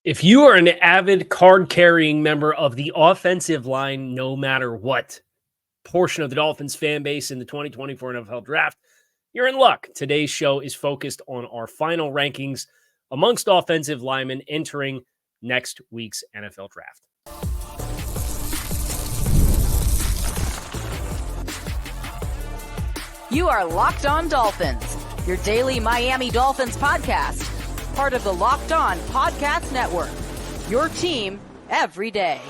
If you are an avid card-carrying member of the offensive line, no matter what portion of the Dolphins fan base in the 2024 NFL Draft, you're in luck. Today's show is focused on our final rankings amongst offensive linemen entering next week's NFL Draft. You are Locked On Dolphins, your daily Miami Dolphins podcast. Part of the Locked On Podcast Network, your team every day.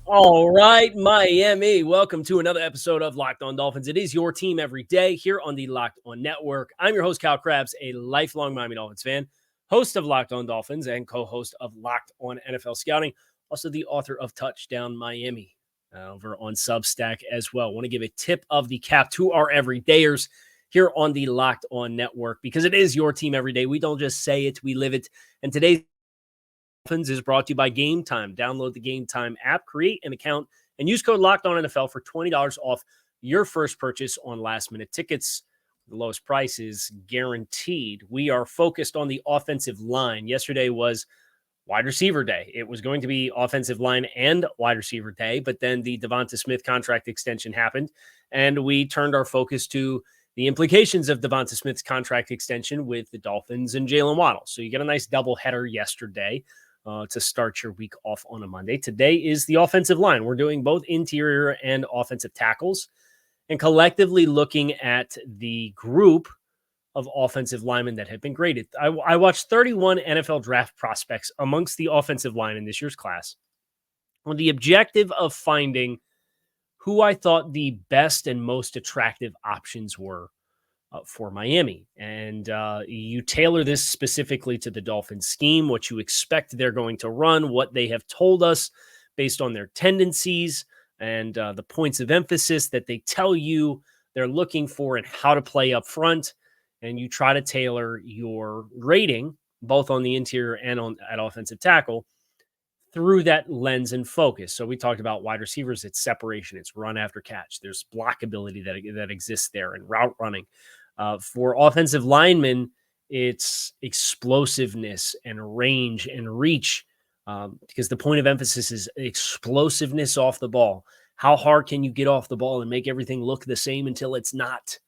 All right, Miami, welcome to another episode of Locked On Dolphins. It is your team every day here on the Locked On Network. I'm your host, Kyle Krabs, a lifelong Miami Dolphins fan, host of Locked On Dolphins and co-host of Locked On NFL Scouting, also the author of Touchdown Miami over on Substack as well. I want to give a tip of the cap to our everydayers here on the Locked On Network, because it is your team every day. We don't just say it, we live it. And today's Dolphins is brought to you by Game Time. Download the Game Time app, create an account, and use code LOCKEDONNFL for $20 off your first purchase on last-minute tickets. The lowest price is guaranteed. We are focused on the offensive line. Yesterday was wide receiver day. It was going to be offensive line and wide receiver day, but then the Devonta Smith contract extension happened, and we turned our focus to the implications of Devonta Smith's contract extension with the Dolphins and Jalen Waddle. So you get a nice doubleheader yesterday to start your week off on a Monday. Today is the offensive line. We're doing both interior and offensive tackles and collectively looking at the group of offensive linemen that have been graded. I watched 31 NFL draft prospects amongst the offensive line in this year's class with the objective of finding who I thought the best and most attractive options were for Miami. And you tailor this specifically to the Dolphins scheme, what you expect they're going to run, what they have told us based on their tendencies and the points of emphasis that they tell you they're looking for and how to play up front. And you try to tailor your rating, both on the interior and at offensive tackle, through that lens and focus. So we talked about wide receivers, it's separation, it's run after catch. There's blockability that exists there and route running. For offensive linemen, it's explosiveness and range and reach, because the point of emphasis is explosiveness off the ball. How hard can you get off the ball and make everything look the same until it's not?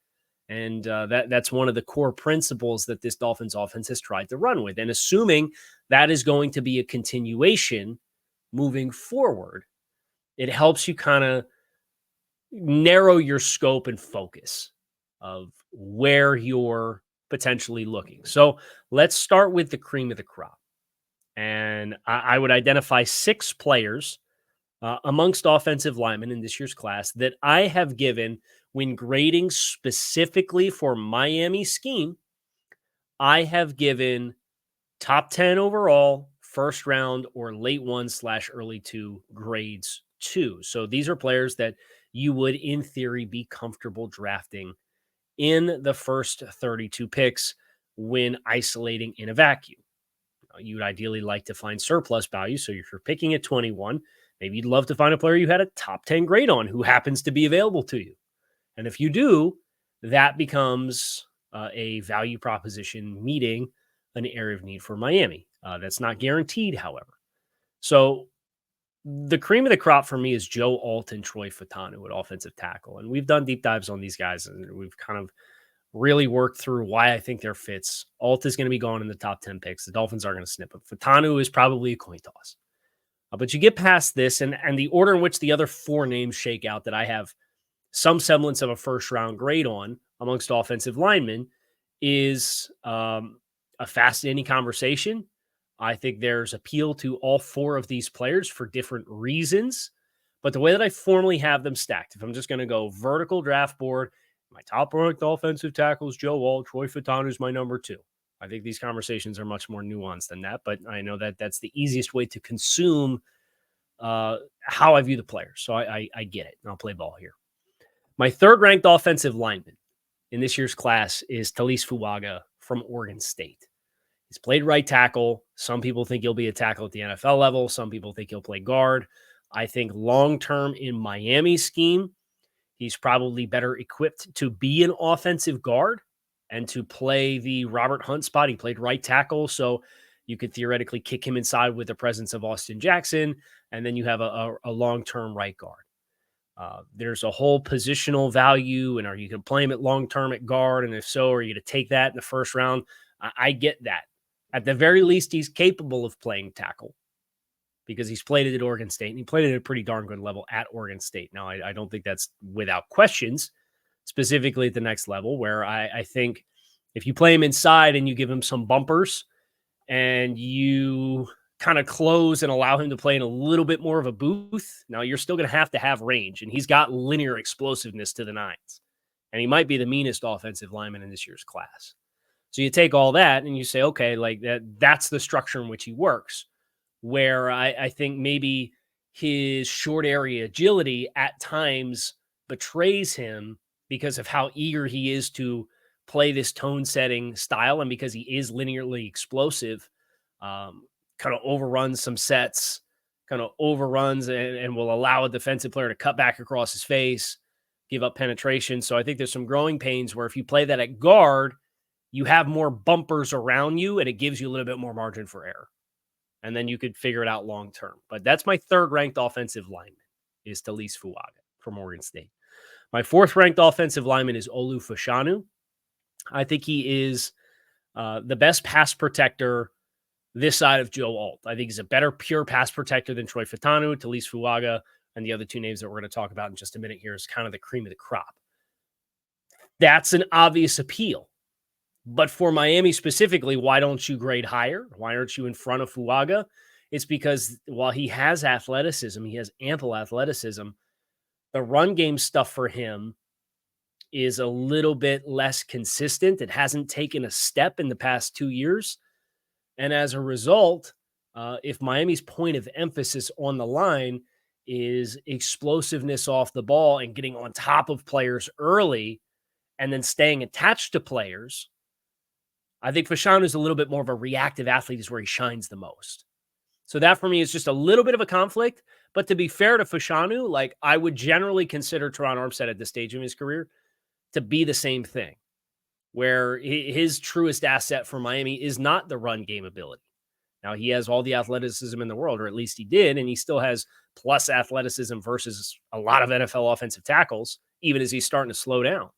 And that's one of the core principles that this Dolphins offense has tried to run with. And assuming that is going to be a continuation moving forward, it helps you kind of narrow your scope and focus of where you're potentially looking. So let's start with the cream of the crop. And I would identify 6 players amongst offensive linemen in this year's class that I have given, when grading specifically for Miami scheme, I have given top 10 overall, first round, or late 1/early 2 grades 2. So these are players that you would, in theory, be comfortable drafting in the first 32 picks when isolating in a vacuum. You'd ideally like to find surplus value. So if you're picking at 21, maybe you'd love to find a player you had a top 10 grade on who happens to be available to you. And if you do, that becomes a value proposition meeting an area of need for Miami. That's not guaranteed, however. So the cream of the crop for me is Joe Alt and Troy Fautanu at offensive tackle. And we've done deep dives on these guys, and we've kind of really worked through why I think they're fits. Alt is going to be gone in the top 10 picks. The Dolphins are going to snip him. Fautanu is probably a coin toss. But you get past this, and the order in which the other 4 names shake out that I have some semblance of a first-round grade on amongst offensive linemen is a fascinating conversation. I think there's appeal to all 4 of these players for different reasons. But the way that I formally have them stacked, if I'm just going to go vertical draft board, my top-ranked offensive tackle is Joe Alt. Troy Fautanu is my number 2. I think these conversations are much more nuanced than that, but I know that that's the easiest way to consume how I view the player. So I get it. I'll play ball here. My third-ranked offensive lineman in this year's class is Taliese Fuaga from Oregon State. He's played right tackle. Some people think he'll be a tackle at the NFL level. Some people think he'll play guard. I think long-term in Miami's scheme, he's probably better equipped to be an offensive guard and to play the Robert Hunt spot. He played right tackle. So You could theoretically kick him inside with the presence of Austin Jackson, and then you have a long-term right guard. There's a whole positional value, and are you going to play him at long-term at guard? And if so, are you going to take that in the first round? I get that. At the very least, he's capable of playing tackle because he's played it at Oregon State, and he played it at a pretty darn good level at Oregon State. Now, I don't think that's without questions, specifically at the next level, where I think if you play him inside and you give him some bumpers and you kind of close and allow him to play in a little bit more of a booth, now you're still going to have range, and he's got linear explosiveness to the nines, and he might be the meanest offensive lineman in this year's class. So you take all that and you say, okay, like that's the structure in which he works, where I think maybe his short area agility at times betrays him because of how eager he is to play this tone setting style. And because he is linearly explosive, kind of overruns some sets, kind of overruns and will allow a defensive player to cut back across his face, give up penetration. So I think there's some growing pains where if you play that at guard, you have more bumpers around you and it gives you a little bit more margin for error. And then you could figure it out long term. But that's my third ranked offensive lineman is Taliese Fuaga from Oregon State. My fourth ranked offensive lineman is Olu Fautanu. I think he is the best pass protector this side of Joe Alt. I think he's a better pure pass protector than Troy Fautanu. Taliese Fuaga and the other two names that we're going to talk about in just a minute here is kind of the cream of the crop. That's an obvious appeal. But for Miami specifically, why don't you grade higher? Why aren't you in front of Fuaga? It's because while he has athleticism, he has ample athleticism, the run game stuff for him is a little bit less consistent. It hasn't taken a step in the past 2 years. And as a result, if Miami's point of emphasis on the line is explosiveness off the ball and getting on top of players early and then staying attached to players, I think Fautanu is a little bit more of a reactive athlete is where he shines the most. So that for me is just a little bit of a conflict. But to be fair to Fautanu, like I would generally consider Teron Armstead at this stage of his career to be the same thing, where his truest asset for Miami is not the run game ability. Now, he has all the athleticism in the world, or at least he did, and he still has plus athleticism versus a lot of NFL offensive tackles, even as he's starting to slow down.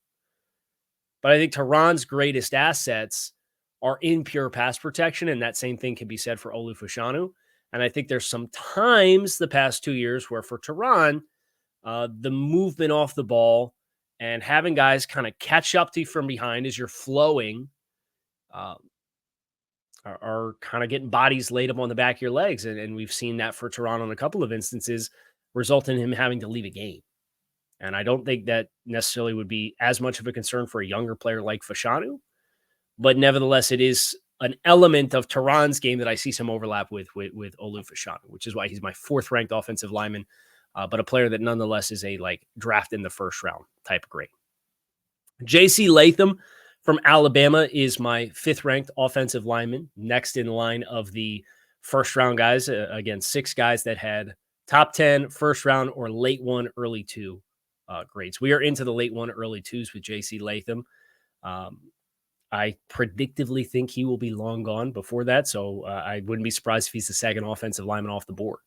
But I think Teron's greatest assets are in pure pass protection, and that same thing can be said for Olu Fautanu. And I think there's some times the past 2 years where for Teron, the movement off the ball and having guys kind of catch up to you from behind as you're flowing are kind of getting bodies laid up on the back of your legs. And we've seen that for Teron on a couple of instances, result in him having to leave a game. And I don't think that necessarily would be as much of a concern for a younger player like Fautanu. But nevertheless, it is an element of Teron's game that I see some overlap with Olu Fautanu, which is why he's my fourth ranked offensive lineman, but a player that nonetheless is a like draft in the first round type of grade. J.C. Latham from Alabama is my fifth ranked offensive lineman, next in line of the first round guys. Again, 6 guys that had top 10, first round, or late 1, early 2 grades. We are into the late 1, early 2s with J.C. Latham. I predictively think he will be long gone before that, so I wouldn't be surprised if he's the second offensive lineman off the board.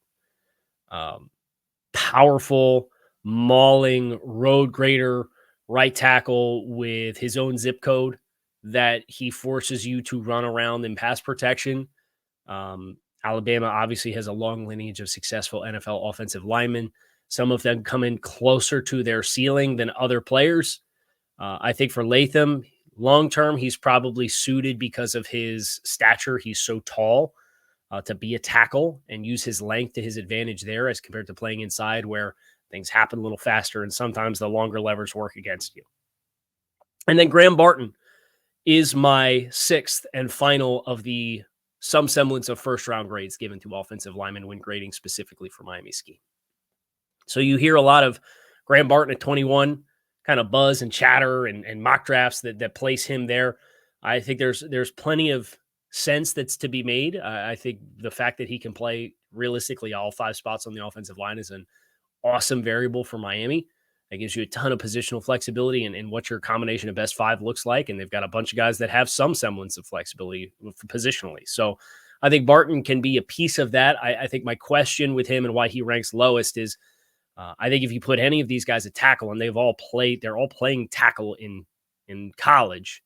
Powerful, mauling, road grader, right tackle with his own zip code that he forces you to run around in pass protection. Alabama obviously has a long lineage of successful NFL offensive linemen. Some of them come in closer to their ceiling than other players. I think for Latham, long-term, he's probably suited because of his stature. He's so tall to be a tackle and use his length to his advantage there as compared to playing inside where things happen a little faster and sometimes the longer levers work against you. And then Graham Barton is my sixth and final of the some semblance of first-round grades given to offensive linemen when grading specifically for Miami scheme. So you hear a lot of Graham Barton at 21, kind of buzz and chatter and mock drafts that place him there. I think there's plenty of sense that's to be made. I think the fact that he can play realistically all 5 spots on the offensive line is an awesome variable for Miami. It gives you a ton of positional flexibility and what your combination of best 5 looks like. And they've got a bunch of guys that have some semblance of flexibility positionally. So I think Barton can be a piece of that. I think my question with him and why he ranks lowest is I think if you put any of these guys at tackle, and they're all playing tackle in college,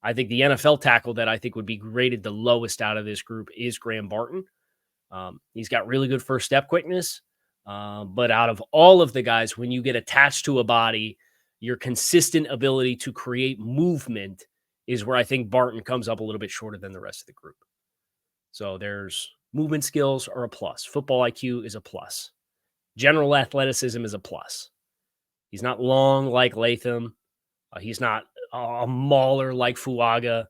I think the NFL tackle that I think would be graded the lowest out of this group is Graham Barton. He's got really good first step quickness. But out of all of the guys, when you get attached to a body, your consistent ability to create movement is where I think Barton comes up a little bit shorter than the rest of the group. So there's movement skills are a plus. Football IQ is a plus. General athleticism is a plus. He's not long like Latham. He's not a mauler like Fuaga.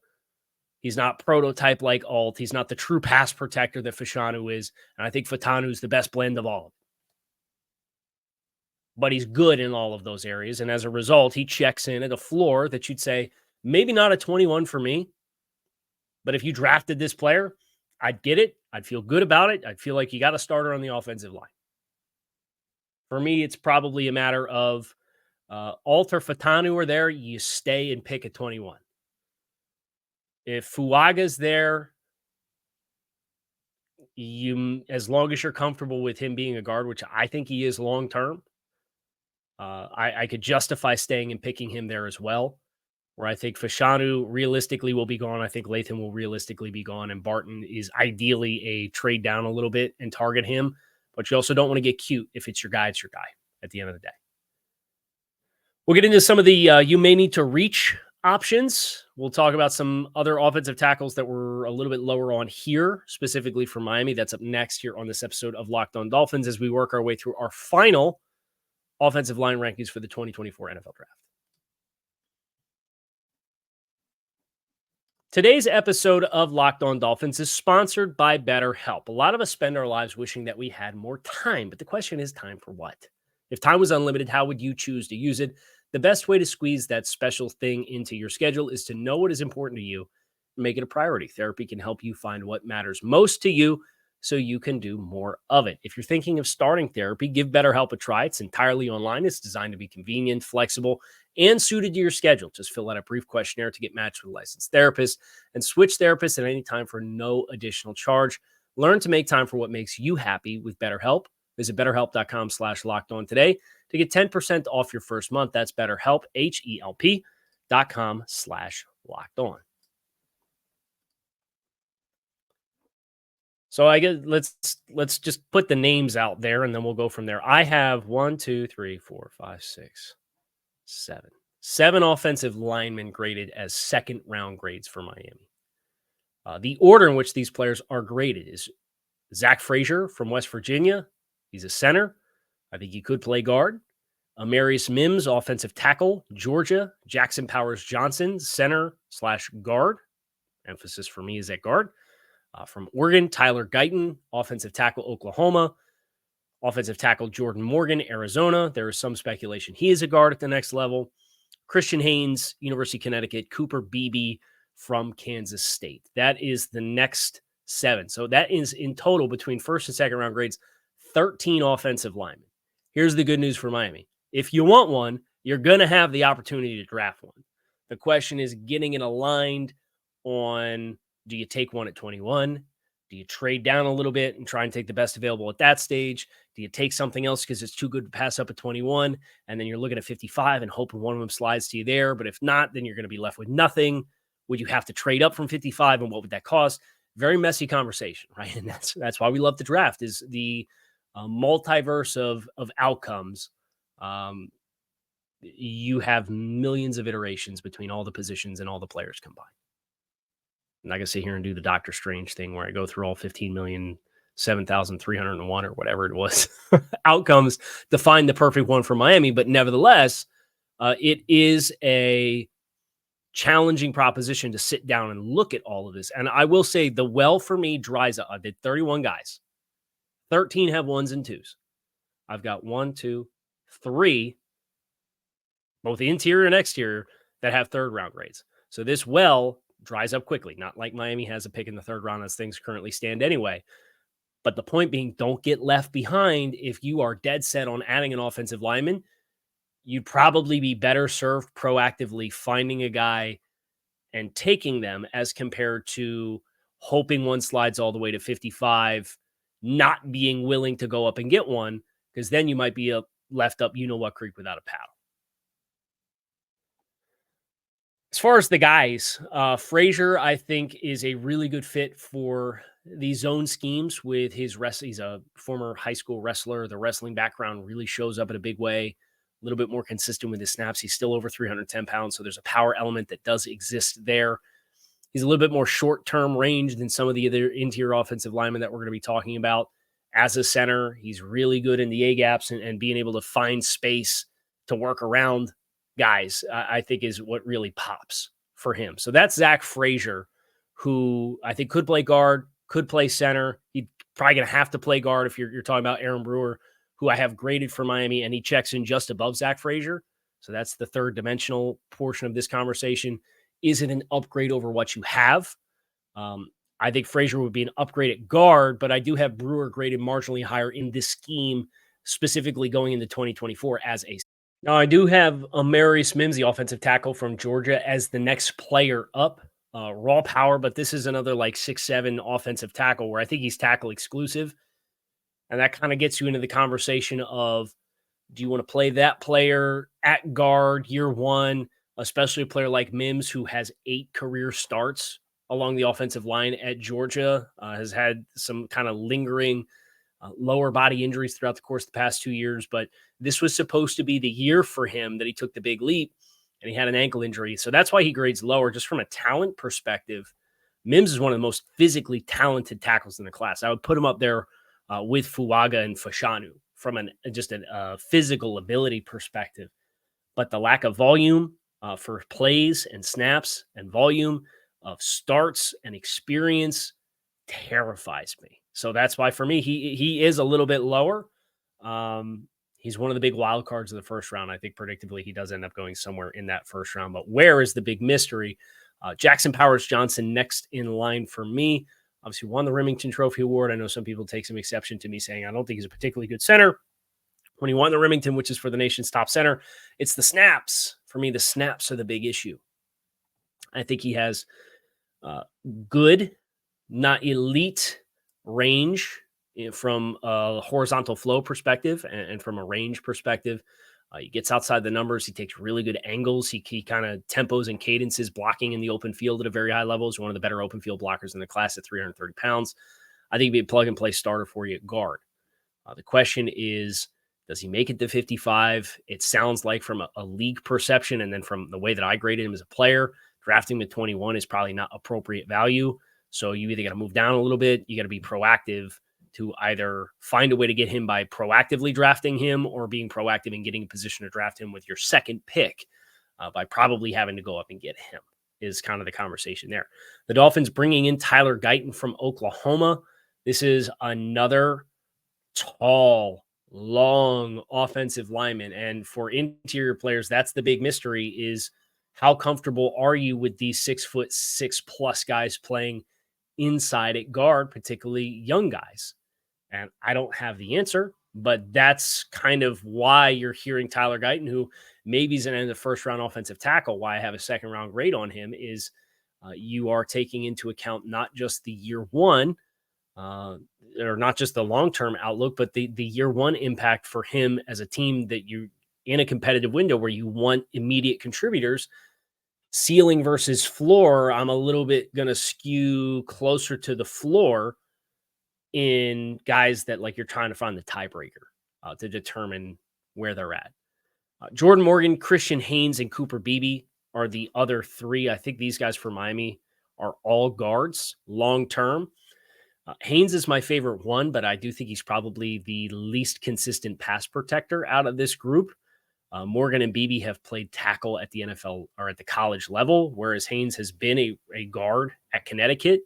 He's not prototype like Alt. He's not the true pass protector that Fautanu is. And I think Fautanu is the best blend of all of them. But he's good in all of those areas. And as a result, he checks in at a floor that you'd say, maybe not a 21 for me. But if you drafted this player, I'd get it. I'd feel good about it. I'd feel like you got a starter on the offensive line. For me, it's probably a matter of Alt or Fautanu are there, you stay and pick at 21. If Fuaga's there, as long as you're comfortable with him being a guard, which I think he is long term, I could justify staying and picking him there as well. Where I think Fautanu realistically will be gone. I think Latham will realistically be gone. And Barton is ideally a trade down a little bit and target him. But you also don't want to get cute. If it's your guy, it's your guy at the end of the day. We'll get into some of the you may need to reach options. We'll talk about some other offensive tackles that were a little bit lower on here, specifically for Miami. That's up next here on this episode of Locked On Dolphins as we work our way through our final offensive line rankings for the 2024 NFL Draft. Today's episode of Locked On Dolphins is sponsored by BetterHelp. A lot of us spend our lives wishing that we had more time, but the question is, time for what? If time was unlimited, how would you choose to use it? The best way to squeeze that special thing into your schedule is to know what is important to you and make it a priority. Therapy can help you find what matters most to you so you can do more of it. If you're thinking of starting therapy, give BetterHelp a try. It's entirely online. It's designed to be convenient, flexible, and suited to your schedule. Just fill out a brief questionnaire to get matched with a licensed therapist and switch therapists at any time for no additional charge. Learn to make time for what makes you happy with BetterHelp. Visit BetterHelp.com/lockedon today to get 10% off your first month. That's BetterHelp, HELP.com/lockedon. So I guess let's just put the names out there and then we'll go from there. I have 1, 2, 3, 4, 5, 6, 7. 7 offensive linemen graded as second round grades for Miami. The order in which these players are graded is Zach Frazier from West Virginia. He's a center. I think he could play guard. Amarius Mims, offensive tackle, Georgia. Jackson Powers Johnson, center/guard. Emphasis for me is at guard. From Oregon, Tyler Guyton, offensive tackle, Oklahoma. Offensive tackle, Jordan Morgan, Arizona. There is some speculation he is a guard at the next level. Christian Haynes, University of Connecticut. Cooper Beebe from Kansas State. That is the next 7. So that is in total between first and second round grades, 13 offensive linemen. Here's the good news for Miami. If you want one, you're going to have the opportunity to draft one. The question is getting it aligned on, do you take one at 21? Do you trade down a little bit and try and take the best available at that stage? Do you take something else because it's too good to pass up at 21? And then you're looking at 55 and hoping one of them slides to you there. But if not, then you're going to be left with nothing. Would you have to trade up from 55? And what would that cost? Very messy conversation, right? And that's why we love the draft, is the multiverse of outcomes. You have millions of iterations between all the positions and all the players combined. I'm not going to sit here and do the Doctor Strange thing where I go through all 15,007,301 or whatever it was outcomes to find the perfect one for Miami. But nevertheless, it is a challenging proposition to sit down and look at all of this. And I will say the well for me dries up. I did 31 guys. 13 have 1s and 2s. I've got 1, 2, 3, both interior and exterior, that have third round grades. So this well dries up quickly, not like Miami has a pick in the third round as things currently stand anyway. But the point being, don't get left behind. If you are dead set on adding an offensive lineman, you'd probably be better served proactively finding a guy and taking them as compared to hoping one slides all the way to 55, not being willing to go up and get one, because then you might be left up you-know-what creek without a paddle. As far as the guys, Frazier, I think, is a really good fit for these zone schemes with his wrestling. He's a former high school wrestler. The wrestling background really shows up in a big way, a little bit more consistent with his snaps. He's still over 310 pounds, so there's a power element that does exist there. He's a little bit more short-term range than some of the other interior offensive linemen that we're going to be talking about. As a center, he's really good in the A-gaps and being able to find space to work around guys, I think is what really pops for him. So that's Zach Frazier, who I think could play guard, could play center. He's probably going to have to play guard if you're talking about Aaron Brewer, who I have graded for Miami, and he checks in just above Zach Frazier. So that's the third dimensional portion of this conversation. Is it an upgrade over what you have? I think Frazier would be an upgrade at guard, but I do have Brewer graded marginally higher in this scheme, specifically going into 2024 as a. Now, I do have Amarius Mims, the offensive tackle from Georgia, as the next player up. Raw power, but this is another like 6'7" offensive tackle where I think he's tackle exclusive. And that kind of gets you into the conversation of, do you want to play that player at guard year one, especially a player like Mims, who has 8 career starts along the offensive line at Georgia, has had some kind of lingering lower body injuries throughout the course of the past 2 years, but this was supposed to be the year for him that he took the big leap, and he had an ankle injury. So that's why he grades lower. Just from a talent perspective, Mims is one of the most physically talented tackles in the class. I would put him up there with Fuaga and Fautanu from a physical ability perspective. But the lack of volume for plays and snaps and volume of starts and experience terrifies me. So that's why for me, he is a little bit lower. He's one of the big wild cards of the first round. I think predictably he does end up going somewhere in that first round. But where is the big mystery? Jackson Powers Johnson next in line for me. Obviously won the Remington Trophy Award. I know some people take some exception to me saying I don't think he's a particularly good center. When he won the Remington, which is for the nation's top center, it's the snaps. For me, the snaps are the big issue. I think he has good, not elite range from a horizontal flow perspective and from a range perspective. He gets outside the numbers. He takes really good angles. He kind of tempos and cadences blocking in the open field at a very high level. He's one of the better open field blockers in the class at 330 pounds. I think he'd be a plug-and-play starter for you at guard. The question is, does he make it to 55? It sounds like from a league perception and then from the way that I graded him as a player, drafting him at 21 is probably not appropriate value. So you either got to move down a little bit, you got to be proactive to either find a way to get him by proactively drafting him or being proactive in getting a position to draft him with your second pick by probably having to go up and get him is kind of the conversation there. The Dolphins bringing in Tyler Guyton from Oklahoma. This is another tall, long offensive lineman. And for interior players, that's the big mystery is how comfortable are you with these 6'6+ guys playing inside at guard, particularly young guys? And I don't have the answer, but that's kind of why you're hearing Tyler Guyton, who maybe is an end of first round offensive tackle. Why I have a second round grade on him is you are taking into account not just the year one, or not just the long-term outlook, but the year one impact for him as a team that you in a competitive window where you want immediate contributors. Ceiling versus floor, I'm a little bit going to skew closer to the floor in guys that like you're trying to find the tiebreaker to determine where they're at. Jordan Morgan, Christian Haynes, and Cooper Beebe are the other three. I think these guys for Miami are all guards long-term. Haynes is my favorite one, but I do think he's probably the least consistent pass protector out of this group. Morgan and Beebe have played tackle at the NFL or at the college level, whereas Haynes has been a guard at Connecticut.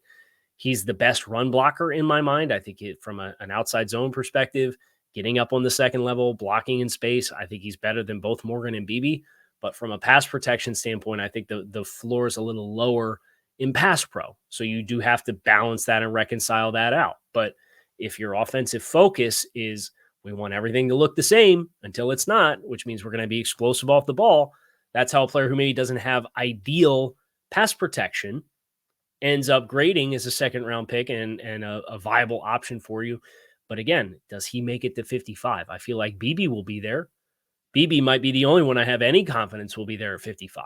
He's the best run blocker in my mind. I think from an outside zone perspective, getting up on the second level, blocking in space, I think he's better than both Morgan and Beebe. But from a pass protection standpoint, I think the floor is a little lower in pass pro. So you do have to balance that and reconcile that out. But if your offensive focus is we want everything to look the same until it's not, which means we're going to be explosive off the ball, that's how a player who maybe doesn't have ideal pass protection ends up grading as a second round pick and a viable option for you. But again, does he make it to 55? I feel like BB will be there. BB might be the only one I have any confidence will be there at 55.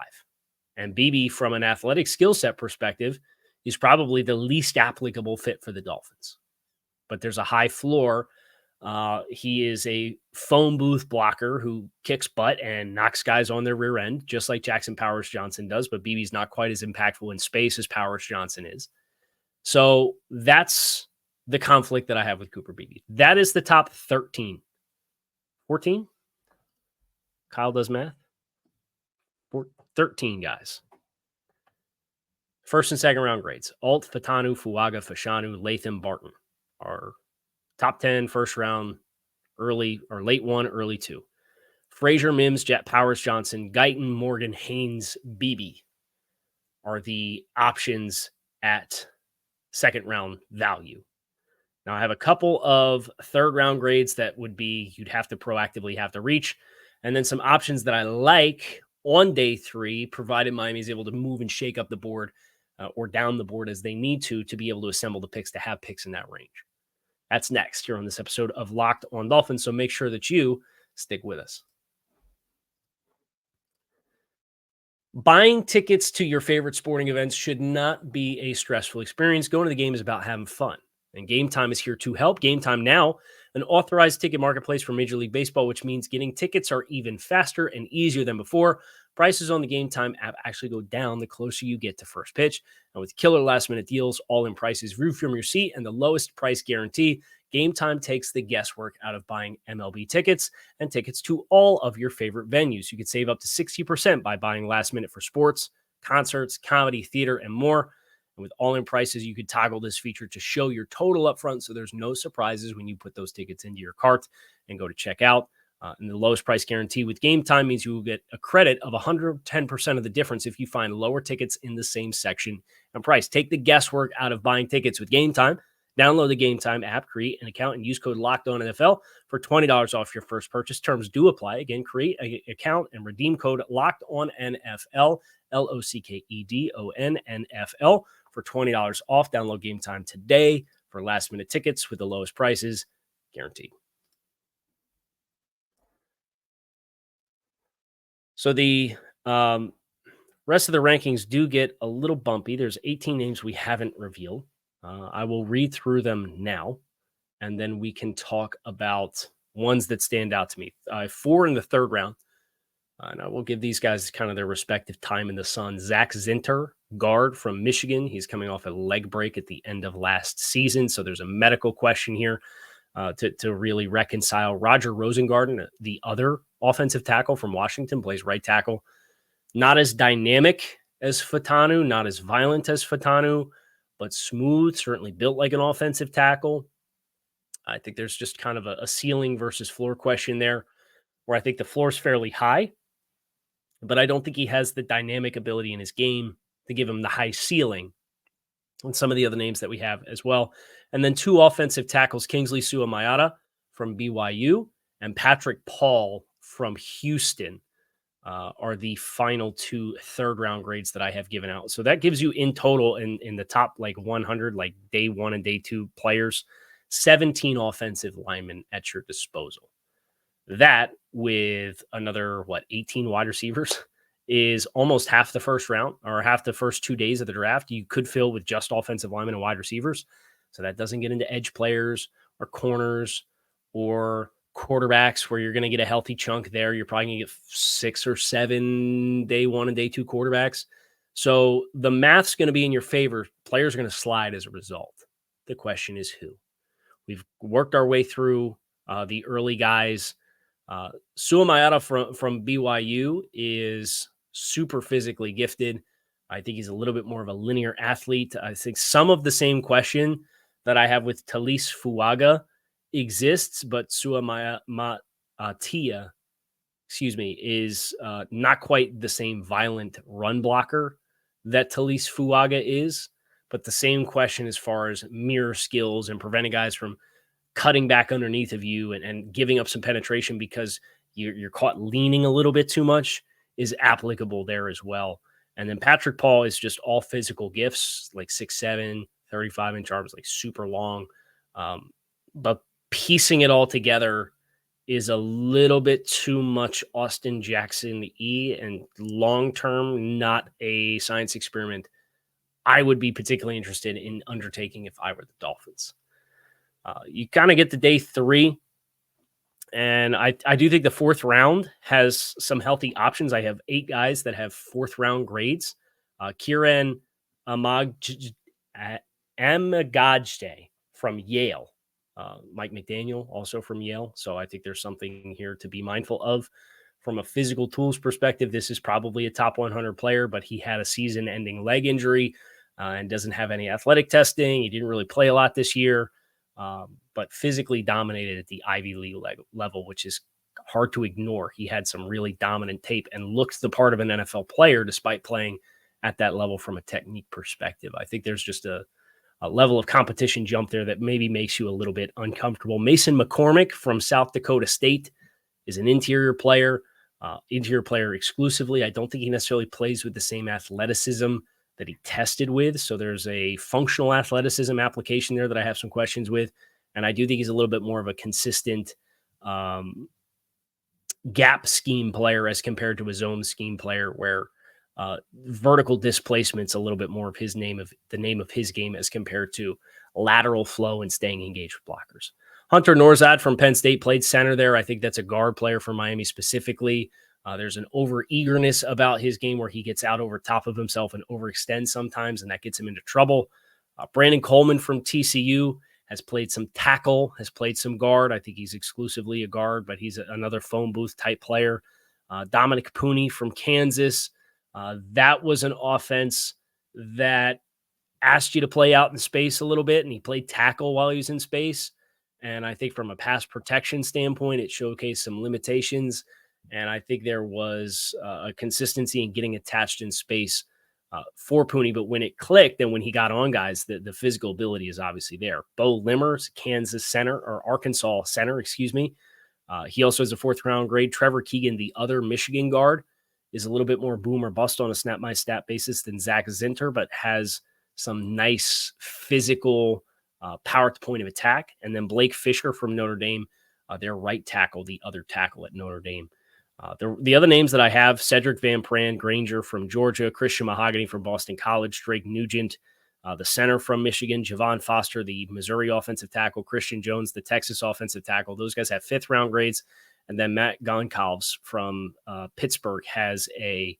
And BB, from an athletic skill set perspective, is probably the least applicable fit for the Dolphins. But there's a high floor. He is a phone booth blocker who kicks butt and knocks guys on their rear end, just like Jackson Powers Johnson does. But BB's not quite as impactful in space as Powers Johnson is. So that's the conflict that I have with Cooper Beebe. That is the top 13. 14? Kyle does math. 13 guys. First and second round grades. Alt, Fautanu, Fuaga, Fautanu, Latham, Barton are top 10, first round, early or late 1, early 2. Frazier, Mims, Jet, Powers, Johnson, Guyton, Morgan, Haynes, Beebe are the options at second round value. Now, I have a couple of third round grades that would be you'd have to proactively have to reach, and then some options that I like on day 3, provided Miami is able to move and shake up the board or down the board as they need to be able to assemble the picks to have picks in that range. That's next here on this episode of Locked on Dolphins, so make sure that you stick with us. Buying tickets to your favorite sporting events should not be a stressful experience. Going to the game is about having fun. And Game Time is here to help. Game Time now, an authorized ticket marketplace for Major League Baseball, which means getting tickets are even faster and easier than before. Prices on the Game Time app actually go down the closer you get to first pitch. And with killer last-minute deals, all-in prices, view from your seat, and the lowest price guarantee, Game Time takes the guesswork out of buying MLB tickets and tickets to all of your favorite venues. You can save up to 60% by buying last minute for sports, concerts, comedy, theater, and more. And with all-in prices, you could toggle this feature to show your total up front, so there's no surprises when you put those tickets into your cart and go to check out. And the lowest price guarantee with Game Time means you will get a credit of 110% of the difference if you find lower tickets in the same section and price. Take the guesswork out of buying tickets with Game Time. Download the Game Time app, create an account, and use code LOCKEDONNFL for $20 off your first purchase. Terms do apply. Again, create an account and redeem code LOCKEDONNFL, LOCKEDONNFL for $20 off. Download Game Time today for last-minute tickets with the lowest prices guaranteed. So the rest of the rankings do get a little bumpy. There's 18 names we haven't revealed. I will read through them now, and then we can talk about ones that stand out to me. 4 in the third round, and I will give these guys kind of their respective time in the sun. Zach Zinter, guard from Michigan. He's coming off a leg break at the end of last season, so there's a medical question here to really reconcile. Roger Rosengarten, the other offensive tackle from Washington, plays right tackle. Not as dynamic as Fautanu, not as violent as Fautanu, but smooth, certainly built like an offensive tackle. I think there's just kind of a ceiling versus floor question there, where I think the floor is fairly high, but I don't think he has the dynamic ability in his game to give him the high ceiling on some of the other names that we have as well. And then 2 offensive tackles, Kingsley Suamaiara from BYU and Patrick Paul from Houston, are the final 2 third-round grades that I have given out. So that gives you in total in the top 100, day 1 and day 2 players, 17 offensive linemen at your disposal. That, with another, 18 wide receivers, is almost half the first round or half the first 2 days of the draft. You could fill with just offensive linemen and wide receivers. So that doesn't get into edge players or corners or quarterbacks where you're going to get a healthy chunk there. You're probably going to get 6 or 7 day 1 and day 2 quarterbacks. So the math's going to be in your favor. Players are going to slide as a result. The question is who. We've worked our way through the early guys. Suamaiara from BYU is super physically gifted. I think he's a little bit more of a linear athlete. I think some of the same question that I have with Taliese Fuaga exists, but Suamaiara is not quite the same violent run blocker that Taliese Fuaga is, but the same question as far as mirror skills and preventing guys from cutting back underneath of you and giving up some penetration because you're caught leaning a little bit too much is applicable there as well. And then Patrick Paul is just all physical gifts, like 6'7", 35-inch arms, like super long. But piecing it all together is a little bit too much Austin Jackson E, and long-term, not a science experiment I would be particularly interested in undertaking if I were the Dolphins. You kind of get to day 3, and I do think the 4th round has some healthy options. I have 8 guys that have 4th round grades. Kieran Amagajde from Yale. Mike McDaniel, also from Yale. So I think there's something here to be mindful of. From a physical tools perspective, this is probably a top 100 player, but he had a season-ending leg injury and doesn't have any athletic testing. He didn't really play a lot this year, but physically dominated at the Ivy League level, which is hard to ignore. He had some really dominant tape and looked the part of an NFL player despite playing at that level from a technique perspective. I think there's just a level of competition jump there that maybe makes you a little bit uncomfortable. Mason McCormick from South Dakota State is an interior player exclusively. I don't think he necessarily plays with the same athleticism that he tested with. So there's a functional athleticism application there that I have some questions with. And I do think he's a little bit more of a consistent gap scheme player as compared to a zone scheme player, where vertical displacement's a little bit more of the name of his game as compared to lateral flow and staying engaged with blockers. Hunter Norzad from Penn State played center there. I think that's a guard player for Miami specifically. There's an over-eagerness about his game where he gets out over top of himself and overextends sometimes, and that gets him into trouble. Brandon Coleman from TCU has played some tackle, has played some guard. I think he's exclusively a guard, but he's another phone booth type player. Dominic Pooney from Kansas. That was an offense that asked you to play out in space a little bit, and he played tackle while he was in space. And I think from a pass protection standpoint, it showcased some limitations. And I think there was a consistency in getting attached in space for Pooney. But when it clicked and when he got on guys, the physical ability is obviously there. Bo Limmers, Arkansas center, excuse me. He also has a 4th round grade. Trevor Keegan, the other Michigan guard, is a little bit more boom or bust on a snap my stat basis than Zach Zinter, but has some nice physical power at the point of attack. And then Blake Fisher from Notre Dame, their right tackle, the other tackle at Notre Dame. The other names that I have: Cedric Van Pran Granger from Georgia, Christian Mahogany from Boston College, Drake Nugent, the center from Michigan, Javon Foster, the Missouri offensive tackle, Christian Jones, the Texas offensive tackle. Those guys have 5th round grades. And then Matt Goncalves from Pittsburgh has a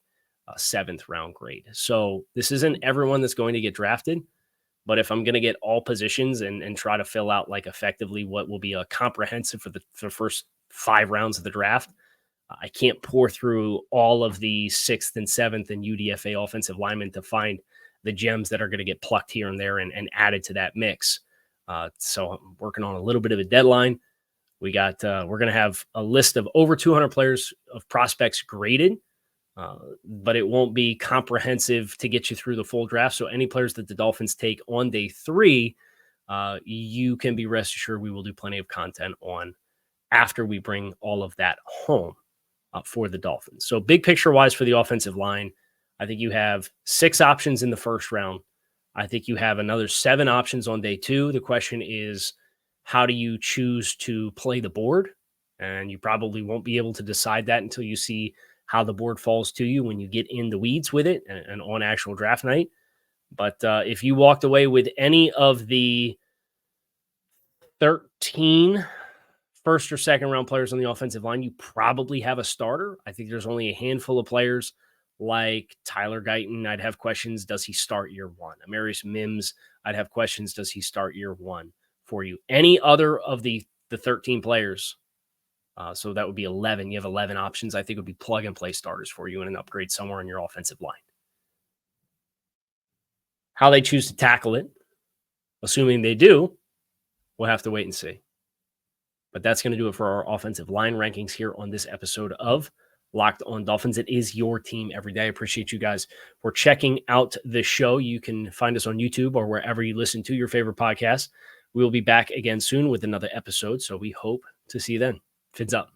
7th round grade. So this isn't everyone that's going to get drafted. But if I'm going to get all positions and try to fill out like effectively what will be a comprehensive for the first 5 rounds of the draft, I can't pour through all of the 6th and 7th and UDFA offensive linemen to find the gems that are going to get plucked here and there and added to that mix. So I'm working on a little bit of a deadline. We're going to have a list of over 200 players of prospects graded, but it won't be comprehensive to get you through the full draft. So any players that the Dolphins take on day 3, you can be rest assured we will do plenty of content on after we bring all of that home for the Dolphins. So big picture wise for the offensive line, I think you have 6 options in the 1st round. I think you have another 7 options on day 2. The question is, how do you choose to play the board? And you probably won't be able to decide that until you see how the board falls to you when you get in the weeds with it and on actual draft night. But if you walked away with any of the 13 1st or 2nd round players on the offensive line, you probably have a starter. I think there's only a handful of players like Tyler Guyton. I'd have questions. Does he start year 1? Amarius Mims. I'd have questions. Does he start year 1 for you? Any other of the 13 players, so that would be 11. You have 11 options. I think it would be plug and play starters for you and an upgrade somewhere in your offensive line. How they choose to tackle it, assuming they do, we'll have to wait and see. But that's going to do it for our offensive line rankings here on this episode of Locked on Dolphins. It is your team every day. I appreciate you guys for checking out the show. You can find us on YouTube or wherever you listen to your favorite podcast. We will be back again soon with another episode, so we hope to see you then. Fins up.